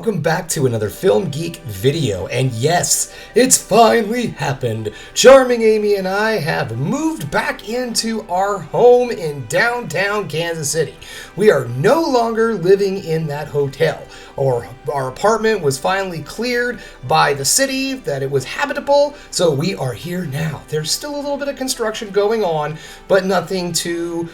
welcome back to another Film Geek video. And yes, it's finally happened. Charming Amy and I have moved back into our home in downtown Kansas City. We are no longer living in that hotel. Our apartment was finally cleared by the city that it was habitable, so we are here now. There's still a little bit of construction going on, but nothing too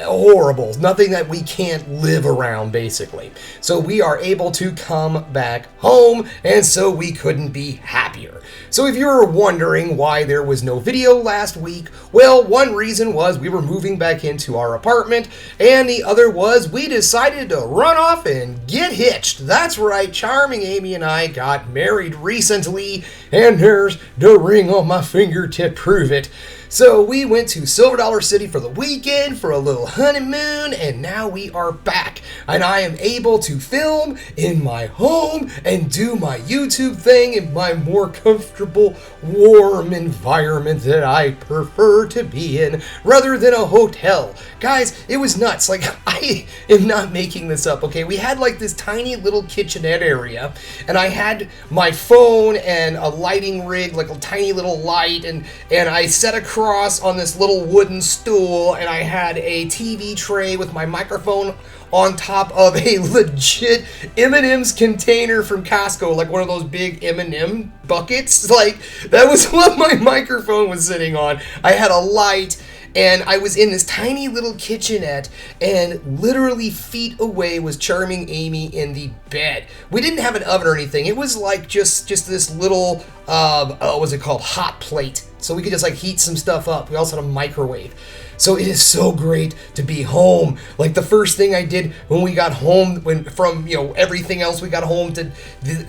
horrible, nothing that we can't live around, basically. So we are able to come back home, and so we couldn't be happier. So if you were wondering why there was no video last week, well, one reason was we were moving back into our apartment, and the other was we decided to run off and get hitched. That's right, Charming Amy and I got married recently, and there's the ring on my finger to prove it. So we went to Silver Dollar City for the weekend for a little honeymoon, and now we are back. And I am able to film in my home and do my YouTube thing in my more comfortable, warm environment that I prefer to be in, rather than a hotel. Guys, it was nuts. Like, I am not making this up, okay? We had like this tiny little kitchenette area, and I had my phone and a lighting rig, like a tiny little light, and I set across on this little wooden stool, and I had a TV tray with my microphone on top of a legit M&M's container from Costco, like one of those big M&M buckets. Like, that was what my microphone was sitting on. I had a light, and I was in this tiny little kitchenette, and literally feet away was Charming Amy in the bed. We didn't have an oven or anything. It was like just this little, what was it called? Hot plate. So we could just like heat some stuff up. We also had a microwave. So it is so great to be home. Like the first thing I did when we got home, from everything else we got home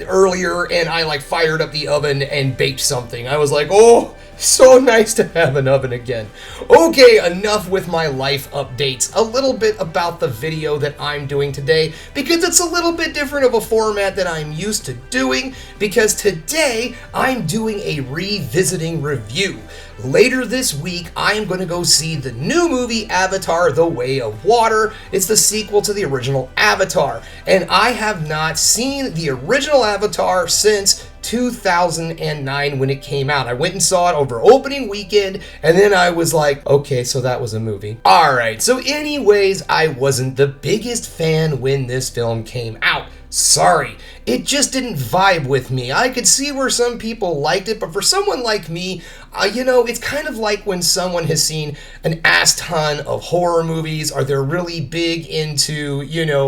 earlier, and I like fired up the oven and baked something. I was like, oh, so nice to have an oven again. Okay, enough with my life updates. A little bit about the video that I'm doing today, because it's a little bit different of a format that I'm used to doing, because today I'm doing a revisiting review. Later this week, I am going to go see the new movie Avatar: The Way of Water. It's the sequel to the original Avatar, and I have not seen the original Avatar since 2009 when it came out. I went and saw it over opening weekend, and then I was like, okay, so that was a movie. Alright, so anyways, I wasn't the biggest fan when this film came out. Sorry, it just didn't vibe with me. I could see where some people liked it, but for someone like me, it's kind of like when someone has seen an ass ton of horror movies, or they're really big into,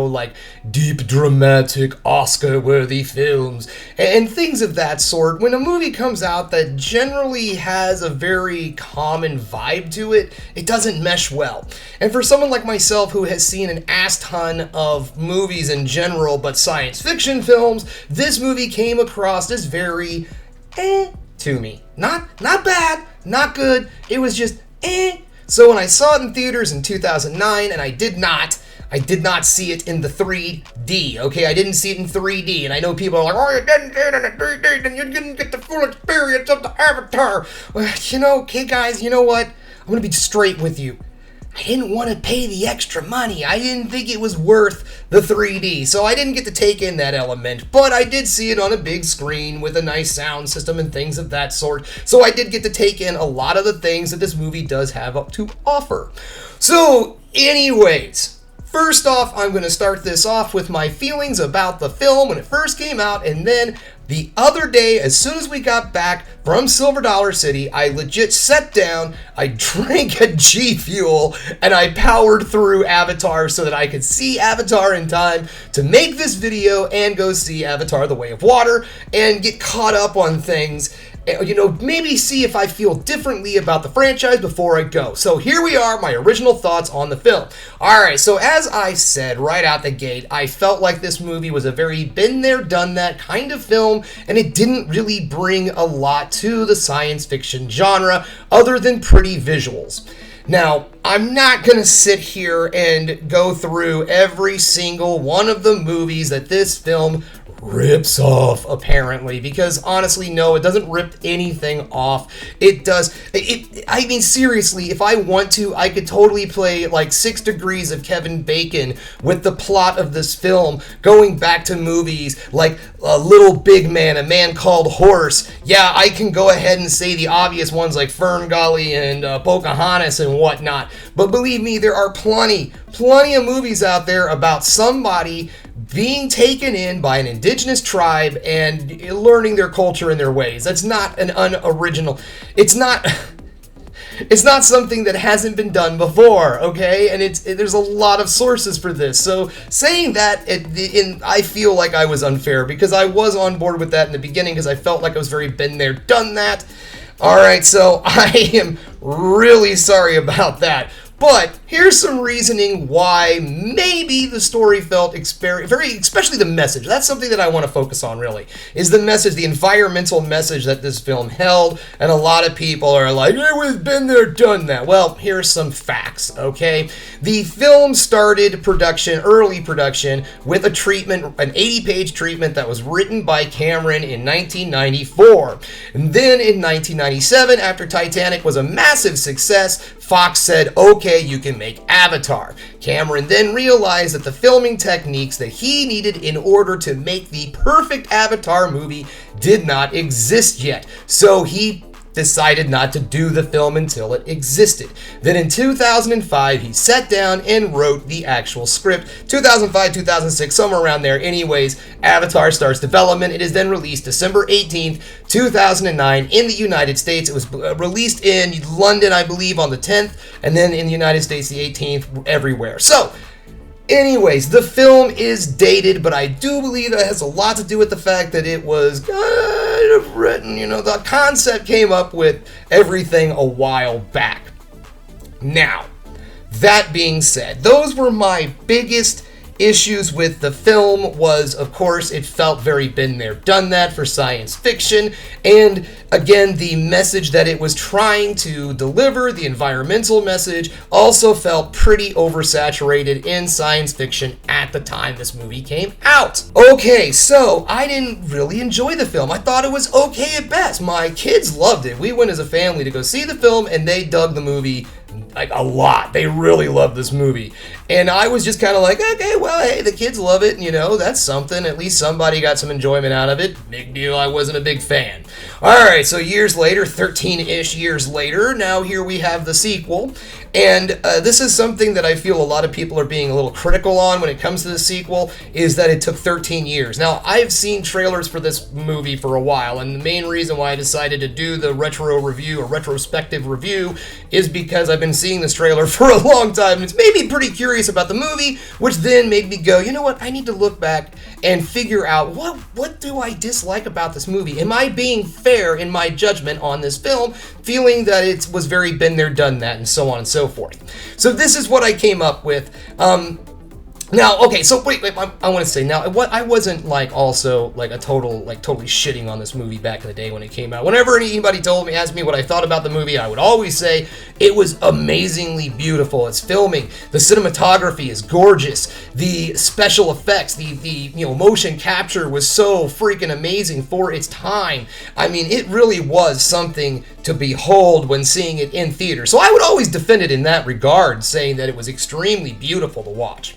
like deep, dramatic, Oscar-worthy films, and things of that sort. When a movie comes out that generally has a very common vibe to it, it doesn't mesh well. And for someone like myself who has seen an ass ton of movies in general, but science fiction films, this movie came across as very to me. Not bad, not good, it was just So when I saw it in theaters in 2009, and I did not see it in the 3D, okay? I didn't see it in 3D, and I know people are like, oh, you didn't see it in the 3D, then you didn't get the full experience of the Avatar. Well, okay, guys, you know what? I'm gonna be straight with you. I didn't want to pay the extra money. I didn't think it was worth the 3D, so I didn't get to take in that element, but I did see it on a big screen with a nice sound system and things of that sort, so I did get to take in a lot of the things that this movie does have up to offer. So, anyways, first off, I'm going to start this off with my feelings about the film when it first came out, and then the other day, as soon as we got back from Silver Dollar City, I legit sat down, I drank a G Fuel, and I powered through Avatar so that I could see Avatar in time to make this video and go see Avatar: The Way of Water and get caught up on things. Maybe see if I feel differently about the franchise before I go. So here we are, my original thoughts on the film. Alright, so as I said right out the gate, I felt like this movie was a very been there, done that kind of film, and it didn't really bring a lot to the science fiction genre other than pretty visuals. Now, I'm not going to sit here and go through every single one of the movies that this film rips off, apparently, because honestly, no, it doesn't rip anything off. It does. I mean, seriously, if I want to, I could totally play like 6 Degrees of Kevin Bacon with the plot of this film, going back to movies like Little Big Man, A Man Called Horse. Yeah, I can go ahead and say the obvious ones like Ferngully and Pocahontas and whatnot. But believe me, there are plenty of movies out there about somebody being taken in by an indigenous tribe and learning their culture and their ways. That's not an unoriginal. It's not something that hasn't been done before, okay? And there's a lot of sources for this. So saying that, I feel like I was unfair because I was on board with that in the beginning because I felt like I was very been there, done that. All right, so I am really sorry about that. But here's some reasoning why maybe the story felt especially the message. That's something that I want to focus on, really, is the message, the environmental message that this film held. And a lot of people are like, we've been there, done that. Well, here's some facts, okay? The film started early production, with a treatment, an 80-page treatment that was written by Cameron in 1994. And then in 1997, after Titanic was a massive success, Fox said, okay, you can make Avatar. Cameron then realized that the filming techniques that he needed in order to make the perfect Avatar movie did not exist yet. So he decided not to do the film until it existed. Then in 2005, he sat down and wrote the actual script. 2005, 2006, somewhere around there. Anyways, Avatar starts development. It is then released December 18th, 2009 in the United States. It was released in London, I believe, on the 10th, and then in the United States, the 18th, everywhere. So, anyways, the film is dated, but I do believe that has a lot to do with the fact that it was kind of written, the concept came up with everything a while back. Now, that being said, those were my biggest issues with the film. Was, of course, it felt very been there, done that for science fiction, and again, the message that it was trying to deliver, the environmental message, also felt pretty oversaturated in science fiction at the time this movie came out. Okay, so I didn't really enjoy the film. I thought it was okay at best. My kids loved it. We went as a family to go see the film, and they dug the movie like a lot. They really loved this movie. And I was just kind of like, okay, well, hey, the kids love it, that's something. At least somebody got some enjoyment out of it. Big deal, I wasn't a big fan. Alright, so years later, 13-ish years later, now here we have the sequel. And this is something that I feel a lot of people are being a little critical on when it comes to the sequel, is that it took 13 years. Now, I've seen trailers for this movie for a while, and the main reason why I decided to do the retrospective review, is because I've been seeing this trailer for a long time, and it's made me pretty curious about the movie, which then made me go, you know what, I need to look back and figure out what do I dislike about this movie? Am I being fair in my judgment on this film, feeling that it was very been there, done that, and so on and so forth. So this is what I came up with. Now, okay, so wait, I want to say, now, I wasn't, totally shitting on this movie back in the day when it came out. Whenever anybody asked me what I thought about the movie, I would always say it was amazingly beautiful. It's filming, the cinematography is gorgeous, the special effects, the motion capture was so freaking amazing for its time. I mean, it really was something to behold when seeing it in theater. So I would always defend it in that regard, saying that it was extremely beautiful to watch.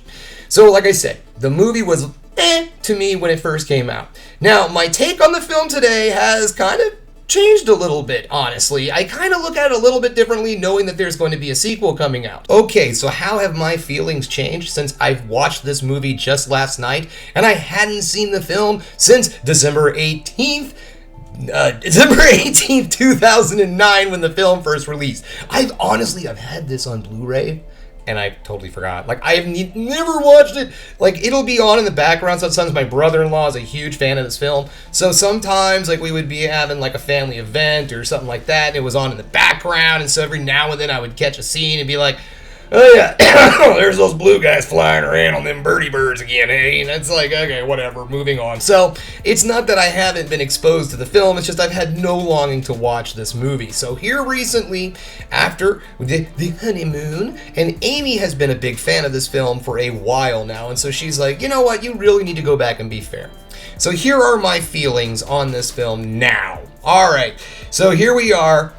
So, like I said, the movie was to me when it first came out. Now, my take on the film today has kind of changed a little bit, honestly. I kind of look at it a little bit differently, knowing that there's going to be a sequel coming out. Okay, so how have my feelings changed since I've watched this movie just last night, and I hadn't seen the film since December 18th, 2009, when the film first released. I've had this on Blu-ray, and I totally forgot. I've never watched it. It'll be on in the background. Sometimes my brother-in-law is a huge fan of this film. So sometimes, we would be having, a family event or something like that, and it was on in the background. And so every now and then I would catch a scene and be like, oh yeah, there's those blue guys flying around on them birdie birds again, hey? And it's okay, whatever, moving on. So, it's not that I haven't been exposed to the film, it's just I've had no longing to watch this movie. So here recently, after the honeymoon, and Amy has been a big fan of this film for a while now, and so she's like, you know what, you really need to go back and be fair. So here are my feelings on this film now. All right, so here we are,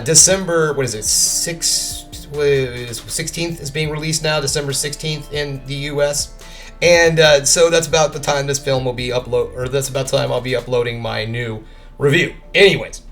December, what is it, 16th is being released now, December 16th in the US. And so that's about the time this film will be that's about the time I'll be uploading my new review. Anyways,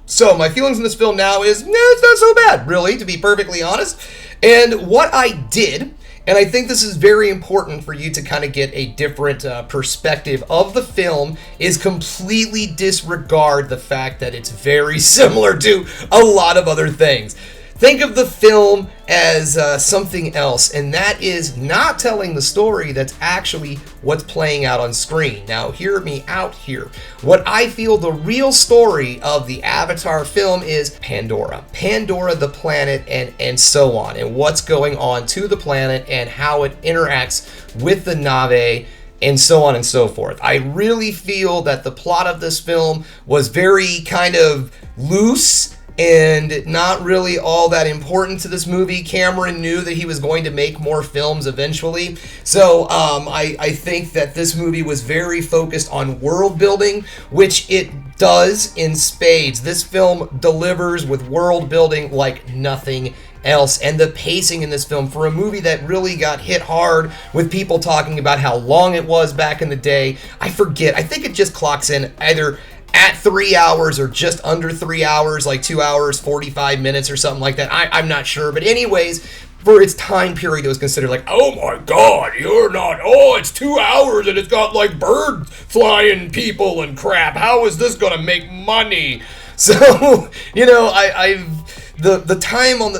so my feelings in this film now is, it's not so bad, really, to be perfectly honest. And what I did, and I think this is very important for you to kind of get a different perspective of the film, is completely disregard the fact that it's very similar to a lot of other things. Think of the film as something else, and that is not telling the story that's actually what's playing out on screen. Now, hear me out here. What I feel the real story of the Avatar film is Pandora. Pandora, the planet, and so on, and what's going on to the planet and how it interacts with the Na'vi, and so on and so forth. I really feel that the plot of this film was very kind of loose and not really all that important to this movie. Cameron knew that he was going to make more films eventually. So I think that this movie was very focused on world building, which it does in spades. This film delivers with world building like nothing else. And the pacing in this film, for a movie that really got hit hard with people talking about how long it was back in the day, I forget. I think it just clocks in either at 3 hours or just under 3 hours, like 2 hours, 45 minutes or something like that. I'm not sure. But anyways, for its time period, it was considered like, oh my God, it's 2 hours and it's got like birds flying people and crap. How is this going to make money? So, the time on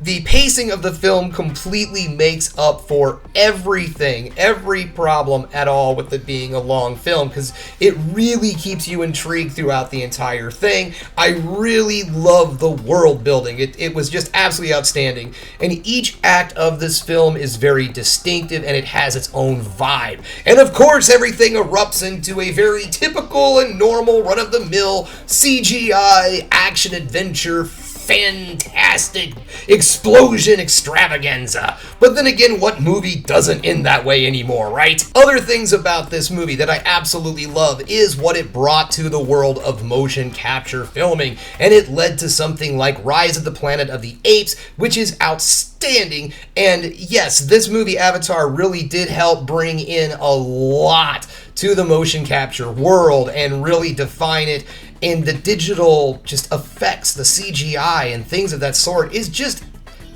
the pacing of the film completely makes up for everything, every problem at all with it being a long film, because it really keeps you intrigued throughout the entire thing. I really love the world building. It was just absolutely outstanding. And each act of this film is very distinctive and it has its own vibe. And of course, everything erupts into a very typical and normal run-of-the-mill CGI action adventure fantastic explosion extravaganza. But then again, what movie doesn't end that way anymore, right? Other things about this movie that I absolutely love is what it brought to the world of motion capture filming, and it led to something like Rise of the Planet of the Apes, which is outstanding. And yes, this movie Avatar really did help bring in a lot to the motion capture world and really define it. And the digital just effects, the CGI and things of that sort is just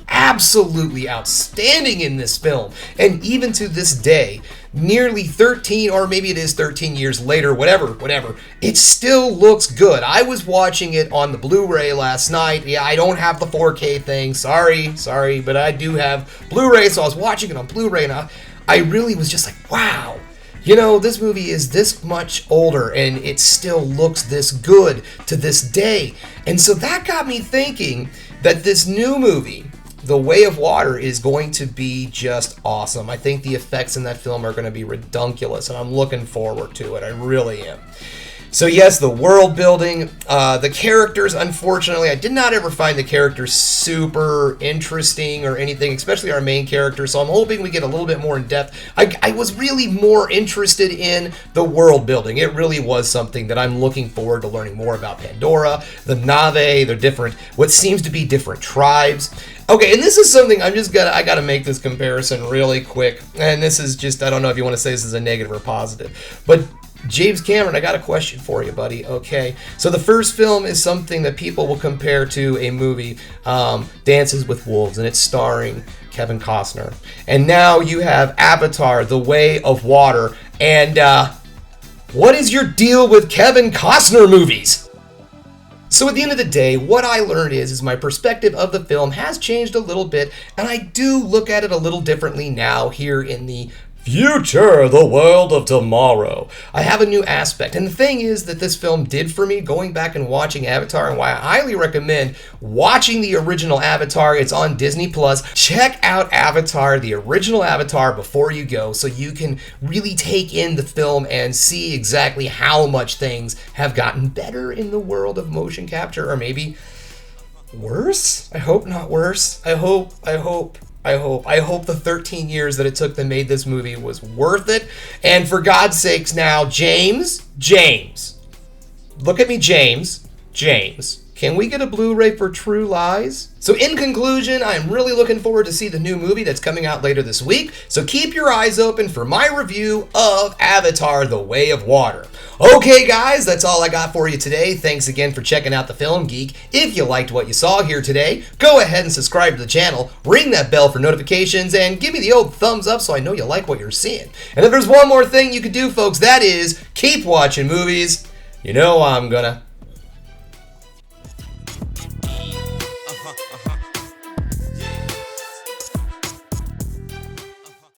absolutely outstanding in this film. And even to this day, nearly 13, or maybe it is 13 years later, whatever, it still looks good. I was watching it on the Blu-ray last night. Yeah, I don't have the 4K thing. Sorry, but I do have Blu-ray, so I was watching it on Blu-ray, and I really was just like, wow. This movie is this much older and it still looks this good to this day. And so that got me thinking that this new movie, The Way of Water, is going to be just awesome. I think the effects in that film are going to be redunculous, and I'm looking forward to it. I really am. So yes, the world building, the characters, unfortunately, I did not ever find the characters super interesting or anything, especially our main character, so I'm hoping we get a little bit more in depth. I was really more interested in the world building. It really was something that I'm looking forward to learning more about Pandora, the Na'vi, they're different, what seems to be different tribes. Okay, and this is something I gotta make this comparison really quick, and this is just, I don't know if you want to say this is a negative or positive, but James Cameron, I got a question for you, buddy. Okay, so the first film is something that people will compare to a movie, Dances with Wolves, and it's starring Kevin Costner. And now you have Avatar, The Way of Water, and what is your deal with Kevin Costner movies? So at the end of the day, what I learned is my perspective of the film has changed a little bit, and I do look at it a little differently now here in the future, the world of tomorrow. I have a new aspect, and the thing is that this film did for me, going back and watching Avatar, and why I highly recommend watching the original Avatar. It's on Disney Plus. Check out Avatar, the original Avatar, before you go, so you can really take in the film and see exactly how much things have gotten better in the world of motion capture, or maybe worse? I hope not worse. I hope I hope the 13 years that it took to make this movie was worth it. And for God's sakes now, James, look at me, James, can we get a Blu-ray for True Lies? So in conclusion, I'm really looking forward to see the new movie that's coming out later this week. So keep your eyes open for my review of Avatar: The Way of Water. Okay, guys, that's all I got for you today. Thanks again for checking out The Film Geek. If you liked what you saw here today, go ahead and subscribe to the channel, ring that bell for notifications, and give me the old thumbs up so I know you like what you're seeing. And if there's one more thing you could do, folks, that is keep watching movies. You know I'm gonna.